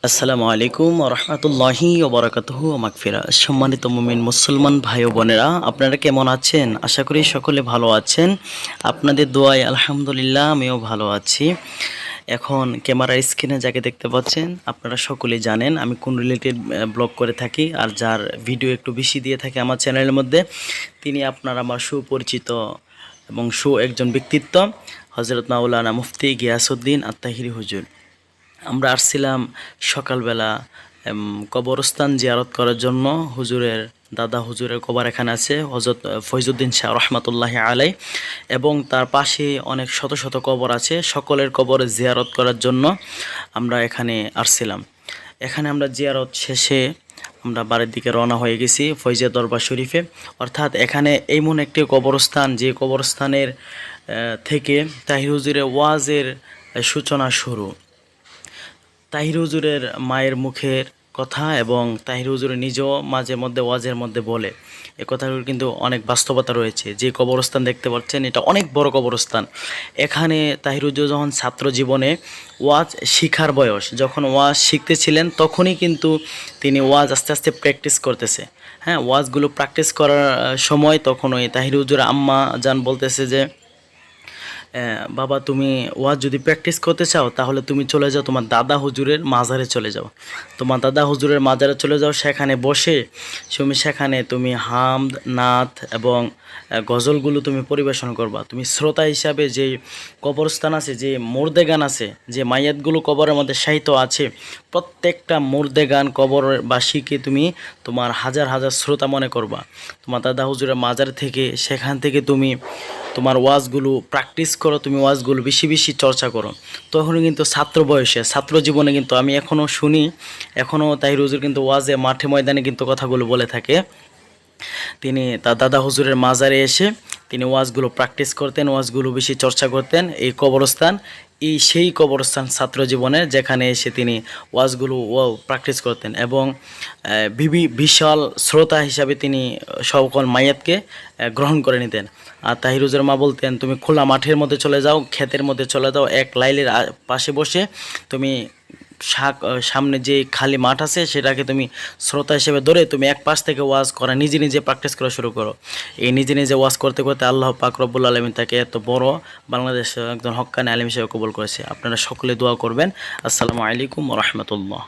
আসসালামু আলাইকুম রহমতুল্লাহি ওবরাকাতুহু মাগফিরা। সম্মানিত মুমিন মুসলমান ভাই ও বোনেরা, আপনারা কেমন আছেন? আশা করি সকলে ভালো আছেন। আপনাদের দোয়ায় আলহামদুলিল্লাহ আমিও ভালো আছি। এখন ক্যামেরার স্ক্রিনে যাকে দেখতে পাচ্ছেন আপনারা সকলেই জানেন আমি কোন রিলেটেড ব্লগ করে থাকি, আর যার ভিডিও একটু বেশি দিয়ে থাকি আমার চ্যানেলের মধ্যে, তিনি আপনার আমার সুপরিচিত এবং একজন ব্যক্তিত্ব হযরত মাওলানা মুফতি গিয়াসউদ্দিন আত্তাহিরি হুজুর। আমরা আসছিলাম সকালবেলা কবরস্থান জিয়ারত করার জন্য। দাদা হুজুরের কবর এখানে আছে, হযরত ফয়জুদ্দিন শাহ রহমাতুল্লাহি আলাই, এবং তার পাশে অনেক শত শত কবর আছে। সকলের কবর জিয়ারত করার জন্য আমরা এখানে আসছিলাম। এখানে আমরা জিয়ারত শেষে আমরা বাড়ির দিকে রওনা হয়ে গেছি ফয়জিয়া দরবার শরীফে। অর্থাৎ এখানে এমন একটি কবরস্থান, যে কবরস্থানের থেকে তাহির হুজুরের ওয়াজের সূচনা শুরু। তাহির হুজুরের মায়ের মুখের কথা এবং তাহির হুজুরের নিজেও মাঝে মধ্যে ওয়াজের মধ্যে বলে, এ কথাগুলো কিন্তু অনেক বাস্তবতা রয়েছে। যে কবরস্থান দেখতে পাচ্ছেন এটা অনেক বড় কবরস্থান। এখানে তাহির হুজুর যখন ছাত্র জীবনে ওয়াজ শিখার বয়স, যখন ওয়াজ শিখতেছিলেন তখনই কিন্তু তিনি ওয়াজ আস্তে আস্তে প্র্যাকটিস করতেছে। হ্যাঁ, ওয়াজগুলো প্র্যাকটিস করার সময় তখন ওই তাহির হুজুর আম্মা জান বলতেছে যে, বাবা তুমি ওয়াজ যদি প্র্যাকটিস করতে চাও তাহলে তুমি চলে যাও তোমার দাদা হুজুরের মাজারে চলে যাও। তোমার দাদা হুজুরের মাজারে চলে যাও, সেখানে বসে সেখানে তুমি হামদ, নাত এবং গজলগুলো তুমি পরিবেশন করবা। তুমি শ্রোতা হিসাবে যে কবরস্থান আছে, যে মুর্দে গান আছে, যে মাইয়াতগুলো কবরের মধ্যে সাহিত্য আছে, প্রত্যেকটা মুর্দে গান কবরবাসীকে তুমি তোমার হাজার হাজার শ্রোতা মনে করবা। তোমার দাদা হুজুরের মাজার থেকে, সেখান থেকে তুমি তোমার ওয়াজগুলো প্র্যাকটিস করো, তুমি ওয়াজগুলো বেশি বেশি চর্চা করো। তখনও কিন্তু ছাত্র বয়সে, ছাত্র জীবনে কিন্তু আমি এখনও শুনি, এখনও তাহির হুজুর কিন্তু ওয়াজে মাঠে ময়দানে কিন্তু কথাগুলো বলে থাকে। তিনি তার দাদা হুজুরের মাজারে এসে তিনি ওয়াজগুলো প্র্যাকটিস করতেন, ওয়াজগুলো বেশি চর্চা করতেন। এই কবরস্থান, সেই কবরস্থান ছাত্র জীবনে, যেখানে এসে তিনি ওয়াজগুলো প্র্যাকটিস করতেন এবং বিশাল শ্রোতা হিসাবে তিনি সকল মাইয়াতকে গ্রহণ করে নিতেন। আর তাহির হুজুরের মা বলতেন, তুমি খোলা মাঠের মধ্যে চলে যাও, ক্ষেতের মধ্যে চলে যাও, এক লাইলের পাশে বসে তুমি সামনে যে খালি মাঠ আছে সেটাকে তুমি শ্রোতা হিসেবে ধরে তুমি এক পাশ থেকে ওয়াজ করা, নিজে নিজে প্র্যাকটিস করা শুরু করো। এই নিজে নিজে ওয়াজ করতে করতে আল্লাহ পাক রব্বুল আলামিন তাকে এত বড় বাংলাদেশে একজন হক্কানি আলিম হিসেবে কবুল করেছে। আপনারা সকলে দোয়া করবেন। আসসালামু আলাইকুম ওয়া রাহমাতুল্লাহ।